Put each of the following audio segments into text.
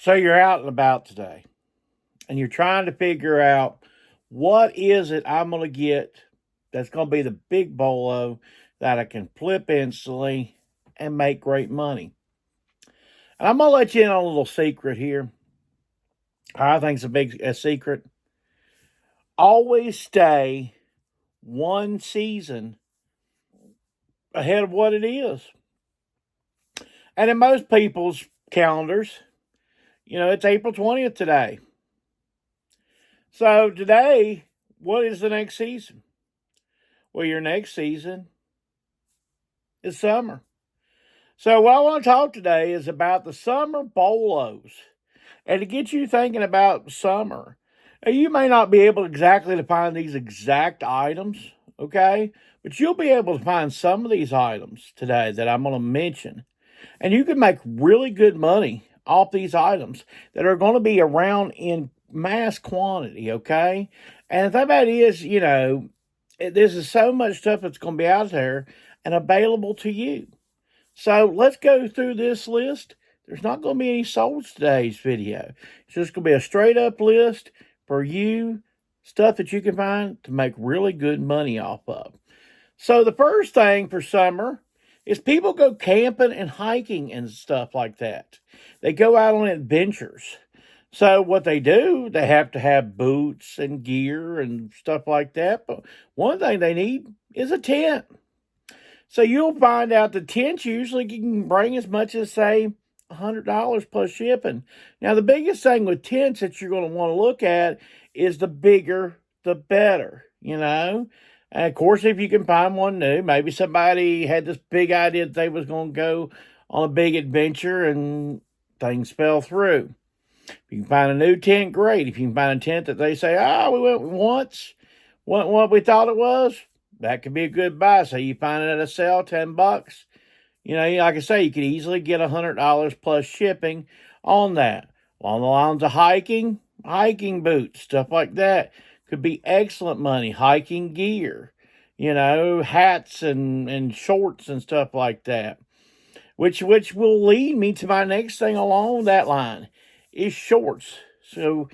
So you're out and about today and you're trying to figure out what is it I'm going to get that's going to be the big bolo that I can flip instantly and make great money. And I'm going to let you in on a little secret here. I think it's a secret. Always stay one season ahead of what it is. And in most people's calendars, it's April 20th today. So today, what is the next season? Well, your next season is summer. So what I want to talk today is about the summer bolos. And to get you thinking about summer, now, you may not be able exactly to find these exact items, okay? But you'll be able to find some of these items today that I'm going to mention. And you can make really good money off these items that are going to be around in mass quantity, okay? And the thing about it is, there's so much stuff that's going to be out there and available to you. So let's go through this list. There's not going to be any solds today's video. It's just going to be a straight up list for you, stuff that you can find to make really good money off of. So the first thing for summer is people go camping and hiking and stuff like that. They go out on adventures. So what they do, they have to have boots and gear and stuff like that. But one thing they need is a tent. So you'll find out the tents usually can bring as much as, say, $100 plus shipping. Now, the biggest thing with tents that you're going to want to look at is the bigger, the better, And of course, if you can find one new, maybe somebody had this big idea that they was going to go on a big adventure and things fell through. If you can find a new tent, great. If you can find a tent that they say, we went once, what we thought it was, that could be a good buy. So you find it at a sale, $10. Like I say, you could easily get $100 plus shipping on that. Along the lines of hiking boots, stuff like that could be excellent money. Hiking gear, hats and shorts and stuff like that. Which will lead me to my next thing along that line is shorts. So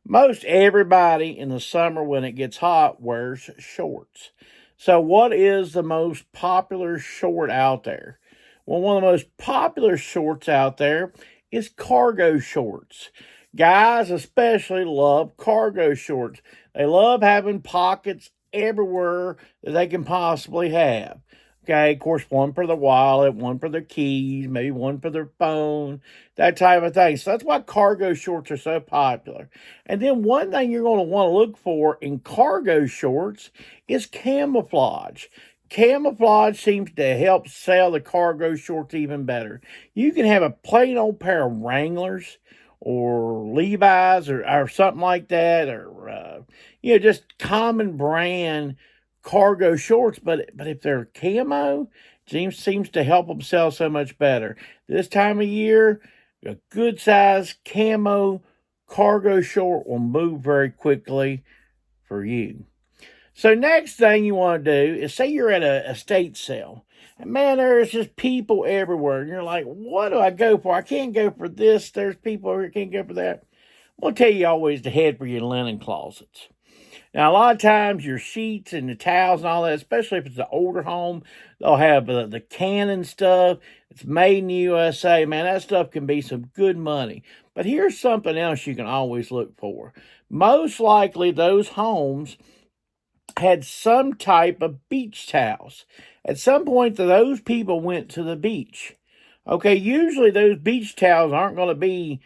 most everybody in the summer when it gets hot wears shorts. So what is the most popular short out there? Well, one of the most popular shorts out there is cargo shorts. Guys especially love cargo shorts. They love having pockets everywhere that they can possibly have. Okay, of course, one for the wallet, one for their keys, maybe one for their phone, that type of thing. So that's why cargo shorts are so popular. And then one thing you're going to want to look for in cargo shorts is camouflage. Camouflage seems to help sell the cargo shorts even better. You can have a plain old pair of Wranglers or Levi's or something like that, or just common brand cargo shorts, but if they're camo, seems to help them sell so much better. This time of year, a good size camo cargo short will move very quickly for you. So next thing you want to do is say you're at a estate sale. And man, there's just people everywhere. And you're like, what do I go for? I can't go for this. There's people here, can't go for that. I'm going to tell you always to head for your linen closets. Now, a lot of times your sheets and the towels and all that, especially if it's an older home, they'll have the Canon stuff. It's made in the USA. Man, that stuff can be some good money. But here's something else you can always look for. Most likely those homes had some type of beach towels. At some point, those people went to the beach. Okay, usually those beach towels aren't going to be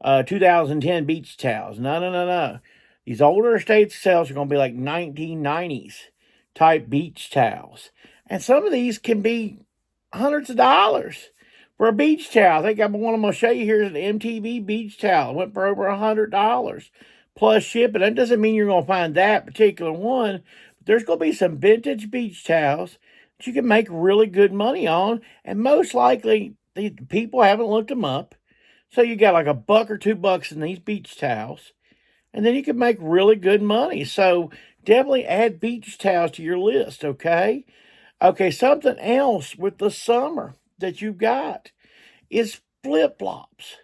2010 beach towels. No. These older estate sales are going to be like 1990s type beach towels. And some of these can be hundreds of dollars for a beach towel. I think one I'm going to show you here is an MTV beach towel. It went for over $100 plus shipping. That doesn't mean you're going to find that particular one. But there's going to be some vintage beach towels that you can make really good money on. And most likely, the people haven't looked them up. So you got like $1 or $2 in these beach towels. And then you can make really good money. So definitely add beach towels to your list, okay? Okay, something else with the summer that you've got is flip-flops.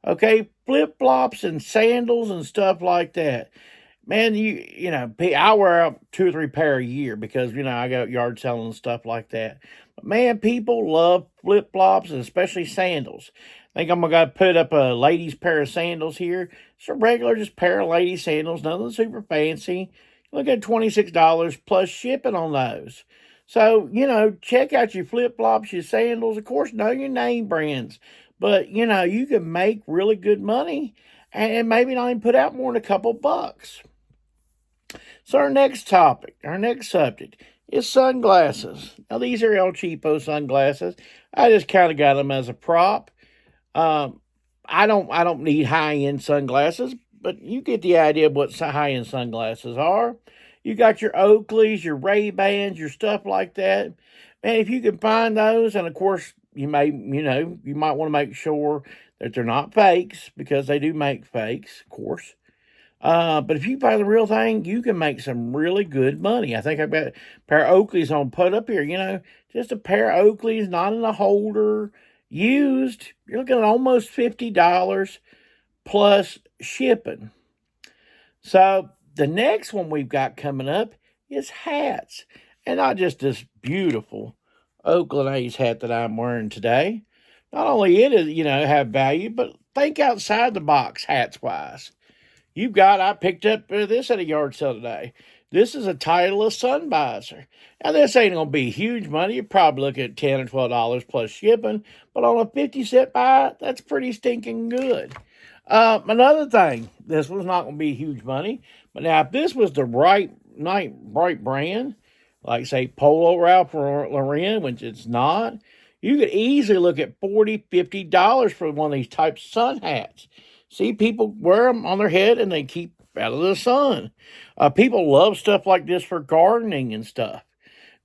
Okay, flip-flops and sandals and stuff like that. Man, I wear out 2 or 3 pair a year because I go yard selling and stuff like that. But man, people love flip flops and especially sandals. I think I'm gonna put up a ladies' pair of sandals here. It's a regular, just pair of ladies' sandals, nothing super fancy. Look at $26 plus shipping on those. So check out your flip flops, your sandals. Of course, know your name brands, but you can make really good money and maybe not even put out more than a couple bucks. So our next topic, our next subject is sunglasses. Now these are El Cheapo sunglasses. I just kind of got them as a prop. Um, I don't need high end sunglasses, but you get the idea of what high end sunglasses are. You got your Oakleys, your Ray Bans, your stuff like that. Man, if you can find those, and of course you might want to make sure that they're not fakes because they do make fakes, of course. But if you buy the real thing, you can make some really good money. I think I've got a pair of Oakleys on put up here. Just a pair of Oakleys, not in a holder, used. You're looking at almost $50 plus shipping. So the next one we've got coming up is hats, and not just this beautiful Oakland A's hat that I'm wearing today. Not only it is have value, but think outside the box hats wise. I picked up this at a yard sale today. This is a Titleist sun visor. Now, this ain't going to be huge money. You're probably looking at $10 or $12 plus shipping, but on a 50-cent buy, that's pretty stinking good. Another thing, this was not going to be huge money, but now if this was the right brand, like say Polo Ralph Lauren, which it's not, you could easily look at $40, $50 for one of these types of sun hats. See, people wear them on their head and they keep out of the sun. People love stuff like this for gardening and stuff.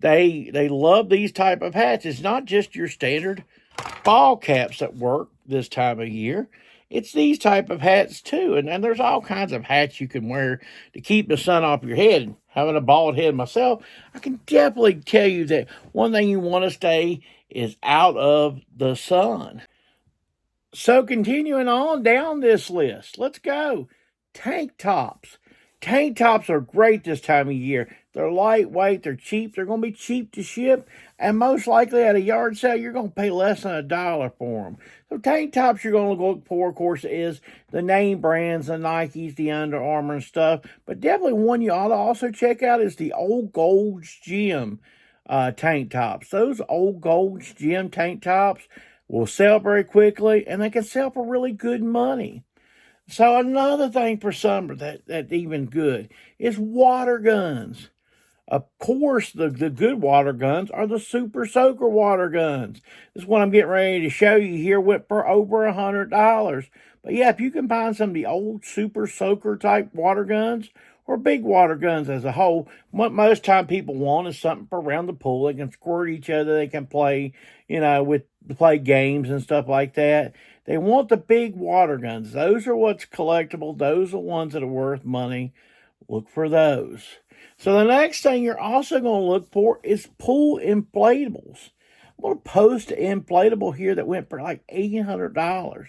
They love these type of hats. It's not just your standard ball caps that work this time of year. It's these type of hats too. And there's all kinds of hats you can wear to keep the sun off your head. Having a bald head myself, I can definitely tell you that one thing you want to stay is out of the sun. So continuing on down this list, let's go. Tank tops. Tank tops are great this time of year. They're lightweight, they're cheap, they're going to be cheap to ship, and most likely at a yard sale, you're going to pay less than $1 for them. So tank tops you're going to look for, of course, is the name brands, the Nikes, the Under Armour and stuff, but definitely one you ought to also check out is the Old Gold's Gym tank tops. Those Old Gold's Gym tank tops will sell very quickly, and they can sell for really good money. So another thing for summer that's even good is water guns. Of course, the good water guns are the Super Soaker water guns. This one I'm getting ready to show you here went for over $100. But yeah, if you can find some of the old Super Soaker type water guns or big water guns as a whole, what most time people want is something for around the pool. They can squirt each other. They can play, with play games and stuff like that. They want the big water guns. Those are what's collectible. Those are ones that are worth money. Look for those. So the next thing you're also going to look for is pool inflatables. I'm going to post an inflatable here that went for like $800.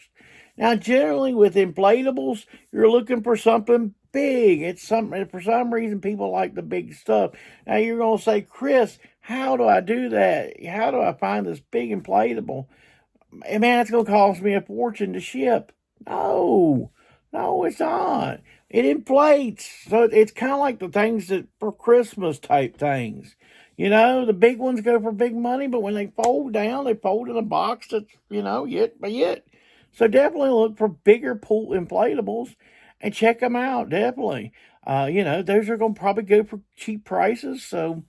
Now, generally with inflatables, you're looking for something big. It's something for some reason people like the big stuff. Now you're going to say, Chris, how do I do that? How do I find this big inflatable? And man, it's going to cost me a fortune to ship. No, it's not. It inflates. So it's kind of like the things that for Christmas type things. The big ones go for big money, but when they fold down, they fold in a box that's, yet by yet. So definitely look for bigger pool inflatables and check them out. Definitely. Those are going to probably go for cheap prices. So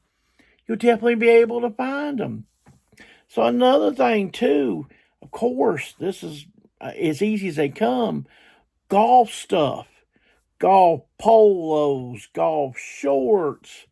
you'll definitely be able to find them. So another thing too, of course, this is as easy as they come. Golf stuff, golf polos, golf shorts,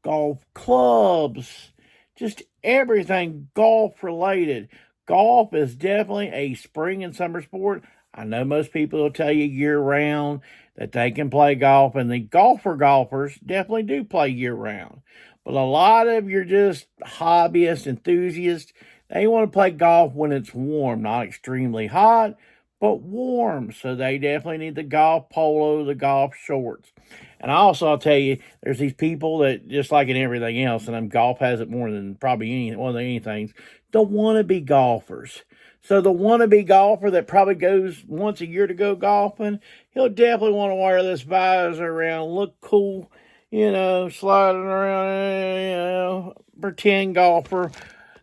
golf clubs, just everything golf related. Golf is definitely a spring and summer sport. I know most people will tell you year round that they can play golf, and the golfers definitely do play year round. But a lot of your just hobbyists, enthusiasts, they want to play golf when it's warm, not extremely hot, but warm. So they definitely need the golf polo, the golf shorts. And also, I'll tell you, there's these people that, just like in everything else, and golf has it more than probably anything, the wannabe golfers. So the wannabe golfer that probably goes once a year to go golfing, he'll definitely want to wear this visor around, look cool, sliding around, pretend golfer,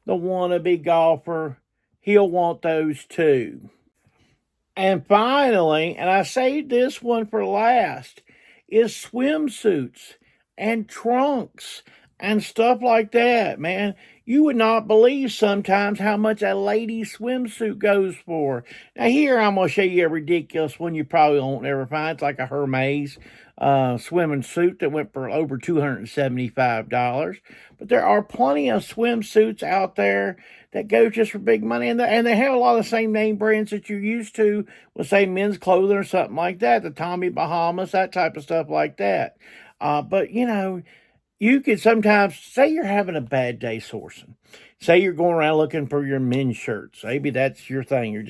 the wannabe golfer. He'll want those too. And finally, and I saved this one for last, is swimsuits and trunks and stuff like that, man. You would not believe sometimes how much a lady's swimsuit goes for. Now, here I'm going to show you a ridiculous one you probably won't ever find. It's like a Hermes swimming suit that went for over $275. But there are plenty of swimsuits out there that go just for big money. And they have a lot of the same name brands that you're used to with, say, men's clothing or something like that. The Tommy Bahamas, that type of stuff like that. But, you could sometimes, say you're having a bad day sourcing. Say you're going around looking for your men's shirts. Maybe that's your thing.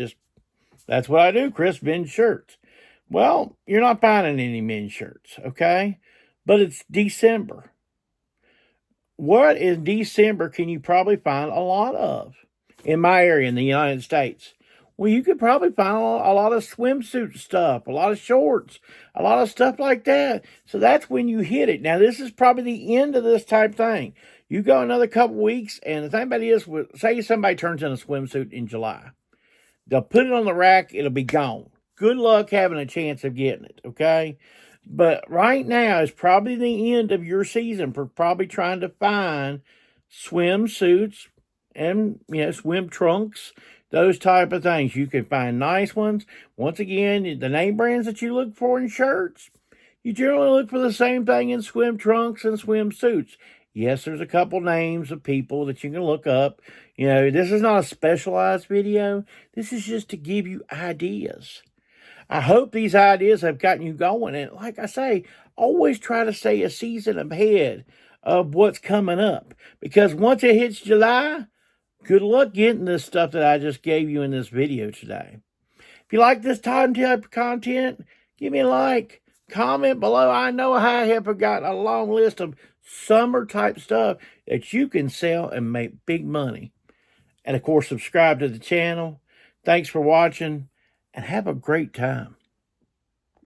That's what I do, Chris, men's shirts. Well, you're not finding any men's shirts, okay? But it's December. What in December can you probably find a lot of in my area in the United States? Well, you could probably find a lot of swimsuit stuff, a lot of shorts, a lot of stuff like that. So that's when you hit it. Now, this is probably the end of this type thing. You go another couple weeks, and the thing about it is, say somebody turns in a swimsuit in July. They'll put it on the rack. It'll be gone. Good luck having a chance of getting it, okay? But right now is probably the end of your season for probably trying to find swimsuits and, swim trunks, those type of things. You can find nice ones. Once again, the name brands that you look for in shirts, you generally look for the same thing in swim trunks and swimsuits. Yes, there's a couple names of people that you can look up. This is not a specialized video. This is just to give you ideas. I hope these ideas have gotten you going. And like I say, always try to stay a season ahead of what's coming up. Because once it hits July, good luck getting this stuff that I just gave you in this video today. If you like this type of content, give me a like. Comment below. I know I have got a long list of summer type stuff that you can sell and make big money. And of course, subscribe to the channel. Thanks for watching and have a great time.